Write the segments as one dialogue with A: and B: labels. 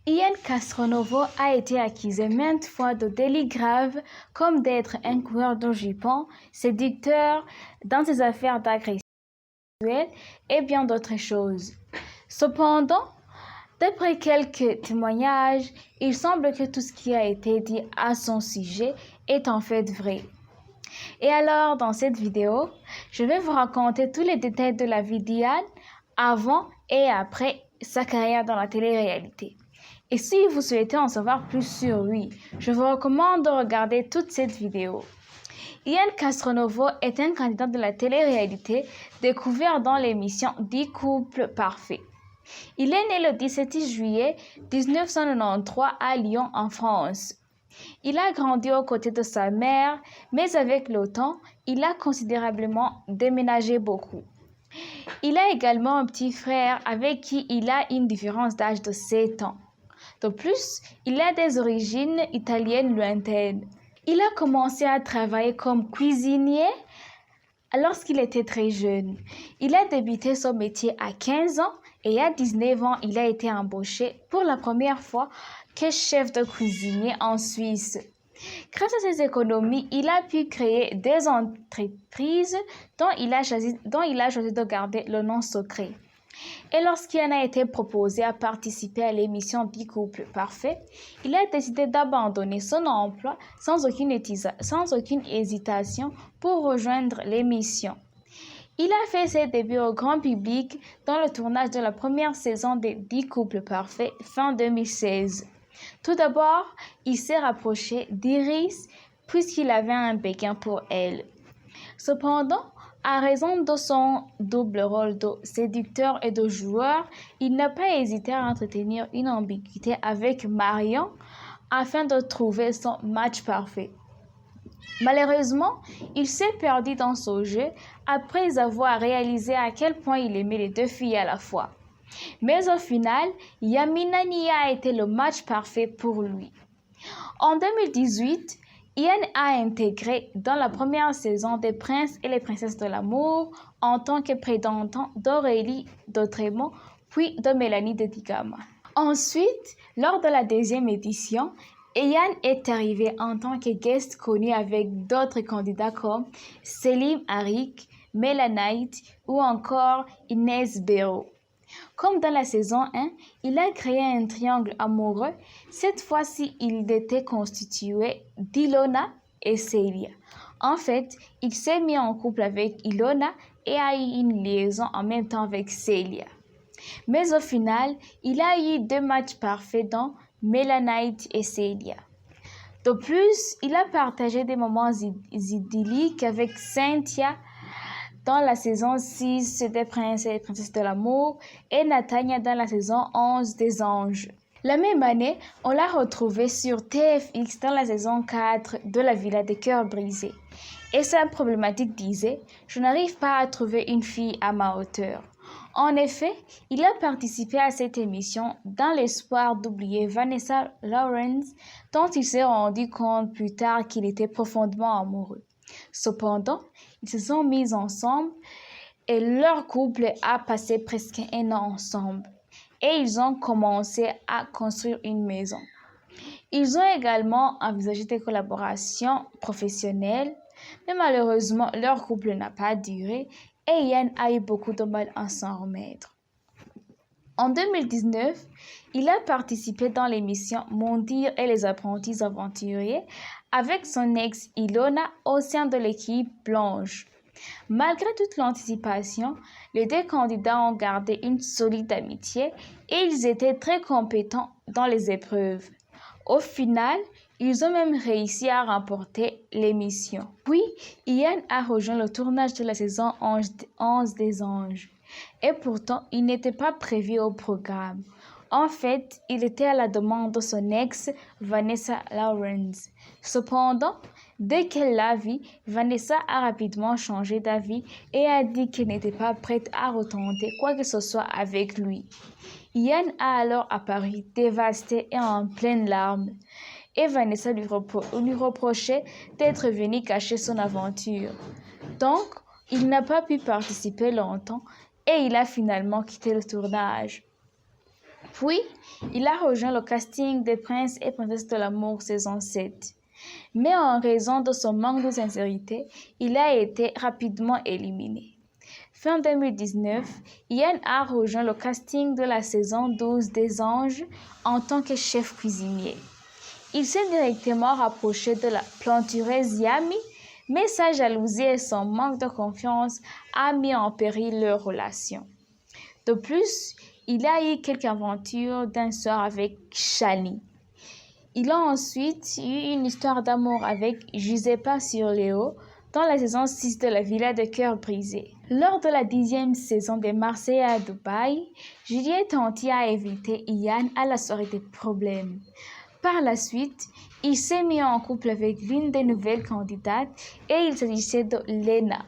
A: Ian Castronovo a été accusé maintes fois de délits graves comme d'être un coureur de jupons, séducteur dans ses affaires d'agression sexuelle et bien d'autres choses. Cependant, d'après quelques témoignages, il semble que tout ce qui a été dit à son sujet est en fait vrai. Et alors, dans cette vidéo, je vais vous raconter tous les détails de la vie d'Ian avant et après sa carrière dans la télé-réalité. Et si vous souhaitez en savoir plus sur lui, je vous recommande de regarder toute cette vidéo. Ian Castronovo est un candidat de la télé-réalité découvert dans l'émission 10 couples parfaits. Il est né le 17 juillet 1993 à Lyon en France. Il a grandi aux côtés de sa mère, mais avec le temps, il a considérablement déménagé beaucoup. Il a également un petit frère avec qui il a une différence d'âge de 7 ans. De plus, il a des origines italiennes lointaines. Il a commencé à travailler comme cuisinier lorsqu'il était très jeune. Il a débuté son métier à 15 ans et à 19 ans, il a été embauché pour la première fois que chef de cuisinier en Suisse. Grâce à ses économies, il a pu créer des entreprises dont il a choisi de garder le nom secret. Et lorsqu'il en a été proposé à participer à l'émission 10 couples parfaits, il a décidé d'abandonner son emploi sans aucune hésitation pour rejoindre l'émission. Il a fait ses débuts au grand public dans le tournage de la première saison des 10 couples parfaits fin 2016. Tout d'abord, il s'est rapproché d'Iris puisqu'il avait un béguin pour elle. Cependant, à raison de son double rôle de séducteur et de joueur, il n'a pas hésité à entretenir une ambiguïté avec Marion afin de trouver son match parfait. Malheureusement, il s'est perdu dans ce jeu après avoir réalisé à quel point il aimait les deux filles à la fois. Mais au final, Yamina Nia a été le match parfait pour lui. En 2018, Ian a intégré dans la première saison des Princes et les Princesses de l'amour en tant que prétendant d'Aurélie d'Autremont puis de Mélanie de Digama. Ensuite, lors de la deuxième édition, Ian est arrivé en tant que guest connu avec d'autres candidats comme Selim Harik, Mélanite ou encore Inès Béraud. Comme dans la saison 1, il a créé un triangle amoureux. Cette fois-ci, il était constitué d'Ilona et Célia. En fait, il s'est mis en couple avec Ilona et a eu une liaison en même temps avec Célia. Mais au final, il a eu 2 matchs parfaits dans Mélanite et Célia. De plus, il a partagé des moments idylliques avec Cynthia dans la saison 6 des Princes et les Princesses de l'amour et Natania dans la saison 11 des Anges. La même année, on l'a retrouvé sur TFX dans la saison 4 de La Villa des Cœurs Brisés. Et sa problématique disait « Je n'arrive pas à trouver une fille à ma hauteur ». En effet, il a participé à cette émission dans l'espoir d'oublier Vanessa Lawrence, dont il s'est rendu compte plus tard qu'il était profondément amoureux. Cependant, ils se sont mis ensemble et leur couple a passé presque 1 an ensemble et ils ont commencé à construire une maison. Ils ont également envisagé des collaborations professionnelles, mais malheureusement leur couple n'a pas duré et Ian a eu beaucoup de mal à s'en remettre. En 2019, il a participé dans l'émission Mondir et les apprentis aventuriers avec son ex Ilona au sein de l'équipe Blanche. Malgré toute l'anticipation, les 2 candidats ont gardé une solide amitié et ils étaient très compétents dans les épreuves. Au final, ils ont même réussi à remporter l'émission. Puis, Ian a rejoint le tournage de la saison 11 des Anges. Et pourtant, il n'était pas prévu au programme. En fait, il était à la demande de son ex, Vanessa Lawrence. Cependant, dès qu'elle l'a vu, Vanessa a rapidement changé d'avis et a dit qu'elle n'était pas prête à retenter quoi que ce soit avec lui. Ian a alors apparu dévasté et en pleine larmes. Et Vanessa lui reprochait d'être venue cacher son aventure. Donc, il n'a pas pu participer longtemps et il a finalement quitté le tournage. Puis, il a rejoint le casting des Princes et Princesses de l'amour saison 7. Mais en raison de son manque de sincérité, il a été rapidement éliminé. Fin 2019, Ian a rejoint le casting de la saison 12 des Anges en tant que chef cuisinier. Il s'est directement rapproché de la plantureuse Yami, mais sa jalousie et son manque de confiance a mis en péril leur relation. De plus, il a eu quelques aventures d'un soir avec Shani. Il a ensuite eu une histoire d'amour avec Giuseppa Surleo dans la saison 6 de la Villa de Cœur Brisé. Lors de la 10e saison des Marseillais à Dubaï, Juliette Tanti a invité Ian à la soirée des problèmes. Par la suite, il s'est mis en couple avec l'une des nouvelles candidates et il s'agissait de Lena.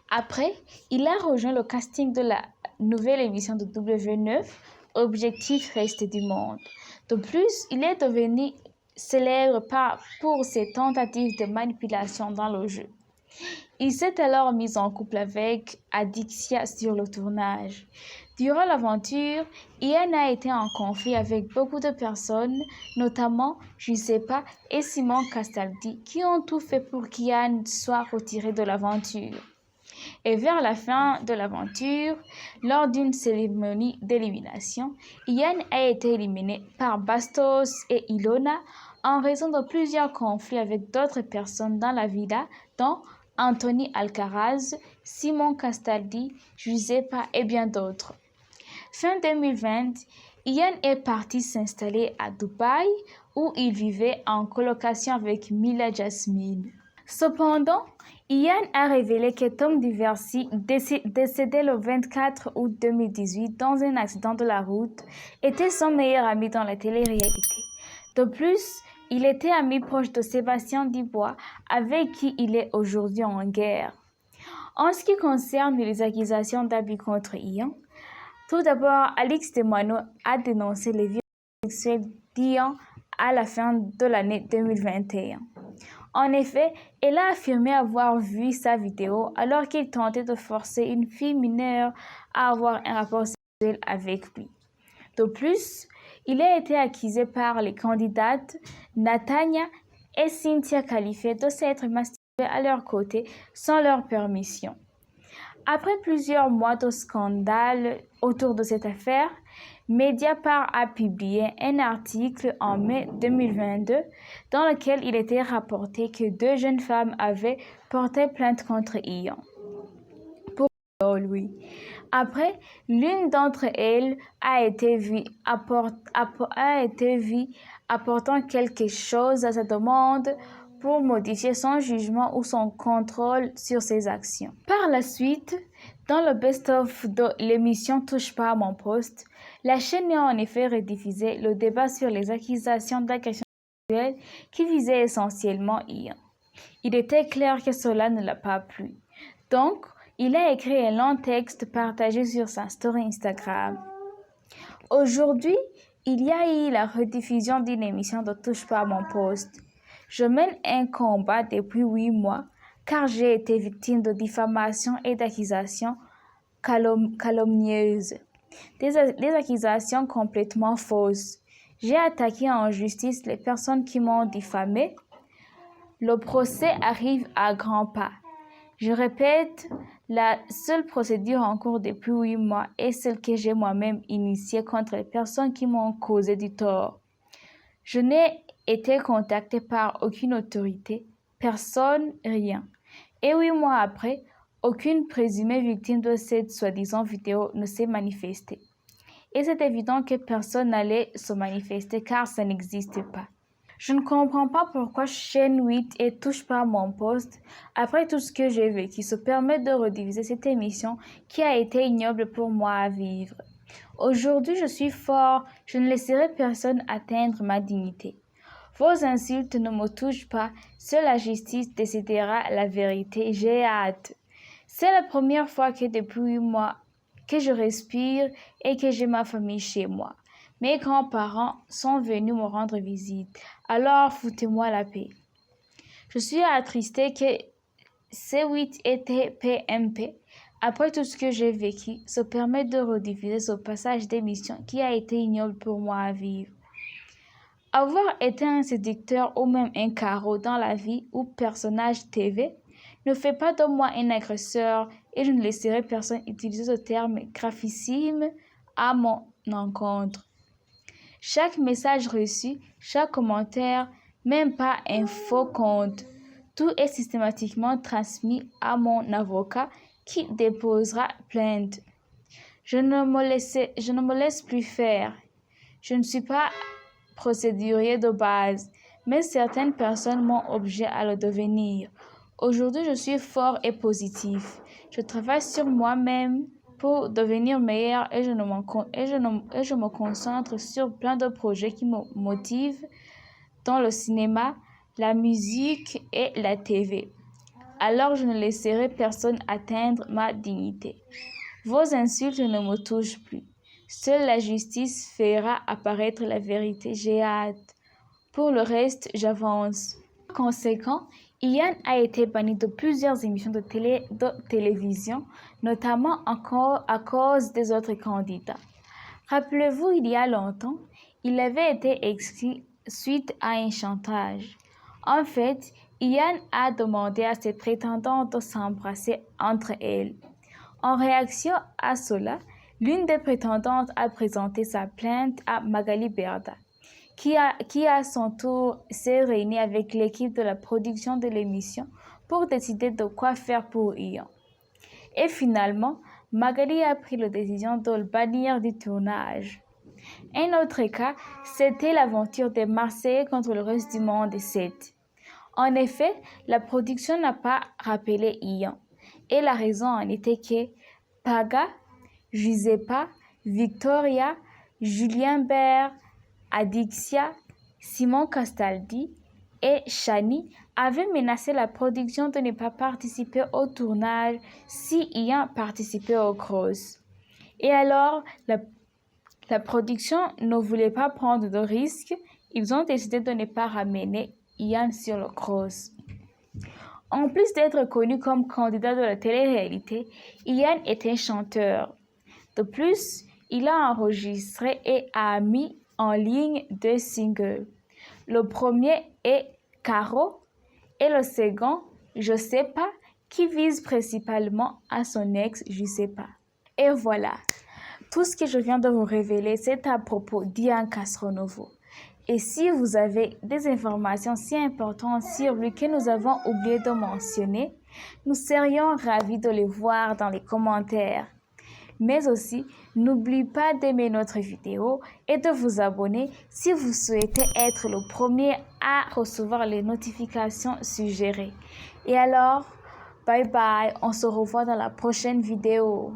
A: Après, il a rejoint le casting de la nouvelle émission de W9, Objectif Reste du Monde. De plus, il est devenu célèbre pour ses tentatives de manipulation dans le jeu. Il s'est alors mis en couple avec Adixia sur le tournage. Durant l'aventure, Ian a été en conflit avec beaucoup de personnes, notamment Giuseppa et Simon Castaldi, qui ont tout fait pour qu'Ian soit retiré de l'aventure. Et vers la fin de l'aventure, lors d'une cérémonie d'élimination, Ian a été éliminé par Bastos et Ilona en raison de plusieurs conflits avec d'autres personnes dans la villa, dont Anthony Alcaraz, Simon Castaldi, Giuseppa et bien d'autres. Fin 2020, Ian est parti s'installer à Dubaï où il vivait en colocation avec Mila Jasmine. Cependant, Ian a révélé que Tom Diversi, décédé le 24 août 2018 dans un accident de la route, était son meilleur ami dans la télé-réalité. De plus, il était ami proche de Sébastien Dubois, avec qui il est aujourd'hui en guerre. En ce qui concerne les accusations d'abus contre Ian, tout d'abord, Alix Demano a dénoncé les violences sexuelles d'Ian à la fin de l'année 2021. En effet, elle a affirmé avoir vu sa vidéo alors qu'il tentait de forcer une fille mineure à avoir un rapport sexuel avec lui. De plus, il a été accusé par les candidates Natania et Cynthia Califé de s'être masturbé à leur côté sans leur permission. Après plusieurs mois de scandale autour de cette affaire, Mediapart a publié un article en mai 2022 dans lequel il était rapporté que 2 jeunes femmes avaient porté plainte contre Ian. Pour lui. Après, l'une d'entre elles a été vue apportant quelque chose à sa demande pour modifier son jugement ou son contrôle sur ses actions. Par la suite, dans le best-of de l'émission Touche pas à mon poste, la chaîne a en effet rediffusé le débat sur les accusations d'agression sexuelle qui visaient essentiellement Ian. Il était clair que cela ne l'a pas plu. Donc, il a écrit un long texte partagé sur sa story Instagram. Aujourd'hui, il y a eu la rediffusion d'une émission de Touche pas à mon poste. Je mène un combat depuis 8 mois car j'ai été victime de diffamation et d'accusations calomnieuses. Des accusations complètement fausses. J'ai attaqué en justice les personnes qui m'ont diffamé. Le procès arrive à grands pas. Je répète, la seule procédure en cours depuis 8 mois est celle que j'ai moi-même initiée contre les personnes qui m'ont causé du tort. Je n'ai été contacté par aucune autorité, personne, rien. Et 8 mois après, aucune présumée victime de cette soi-disant vidéo ne s'est manifestée. Et c'est évident que personne n'allait se manifester car ça n'existe pas. Je ne comprends pas pourquoi Chaîne 8 et Touche pas à mon poste, après tout ce que j'ai vécu, se permet de rediffuser cette émission qui a été ignoble pour moi à vivre. Aujourd'hui, je suis fort, je ne laisserai personne atteindre ma dignité. Vos insultes ne me touchent pas, seule la justice décidera la vérité, j'ai hâte. C'est la première fois que depuis 8 mois que je respire et que j'ai ma famille chez moi. Mes grands-parents sont venus me rendre visite, alors foutez-moi la paix. Je suis attristée que C8 et PMP Après tout ce que j'ai vécu, se permettre de rediffuser ce passage d'émission qui a été ignoble pour moi à vivre. Avoir été un séducteur ou même un carreau dans la vie ou personnage TV ne fait pas de moi un agresseur et je ne laisserai personne utiliser ce terme graphissime à mon encontre. Chaque message reçu, chaque commentaire, même pas un faux compte, tout est systématiquement transmis à mon avocat qui déposera plainte. Je ne me laisse plus faire. Je ne suis pas procédurier de base, mais certaines personnes m'ont obligé à le devenir. Aujourd'hui, je suis fort et positif. Je travaille sur moi-même pour devenir meilleur et je me concentre sur plein de projets qui me motivent dans le cinéma, la musique et la TV. Alors je ne laisserai personne atteindre ma dignité. Vos insultes ne me touchent plus. Seule la justice fera apparaître la vérité. J'ai hâte. Pour le reste, j'avance. Par conséquent, Ian a été banni de plusieurs émissions de télévision, notamment encore à cause des autres candidats. Rappelez-vous, il y a longtemps, il avait été exclu suite à un chantage. En fait, Ian a demandé à ses prétendantes de s'embrasser entre elles. En réaction à cela, l'une des prétendantes a présenté sa plainte à Magali Berda, qui à son tour s'est réunie avec l'équipe de la production de l'émission pour décider de quoi faire pour Ian. Et finalement, Magali a pris la décision de le bannir du tournage. Un autre cas, c'était l'aventure des Marseillais contre le reste du monde 7. En effet, la production n'a pas rappelé Ian. Et la raison en était que Paga, Giuseppa, Victoria, Julien Bert, Adixia, Simon Castaldi et Shani avaient menacé la production de ne pas participer au tournage si Ian participait au cross. Et alors, la production ne voulait pas prendre de risques. Ils ont décidé de ne pas ramener Ian sur le cross. En plus d'être connu comme candidat de la télé-réalité, Ian est un chanteur. De plus, il a enregistré et a mis en ligne 2 singles. Le premier est Caro et le second, Je sais pas, qui vise principalement à son ex, Je sais pas. Et voilà, tout ce que je viens de vous révéler, c'est à propos d'Ian Castronovo. Et si vous avez des informations si importantes sur lui que nous avons oublié de mentionner, nous serions ravis de les voir dans les commentaires. Mais aussi, n'oubliez pas d'aimer notre vidéo et de vous abonner si vous souhaitez être le premier à recevoir les notifications suggérées. Et alors, bye bye, on se revoit dans la prochaine vidéo.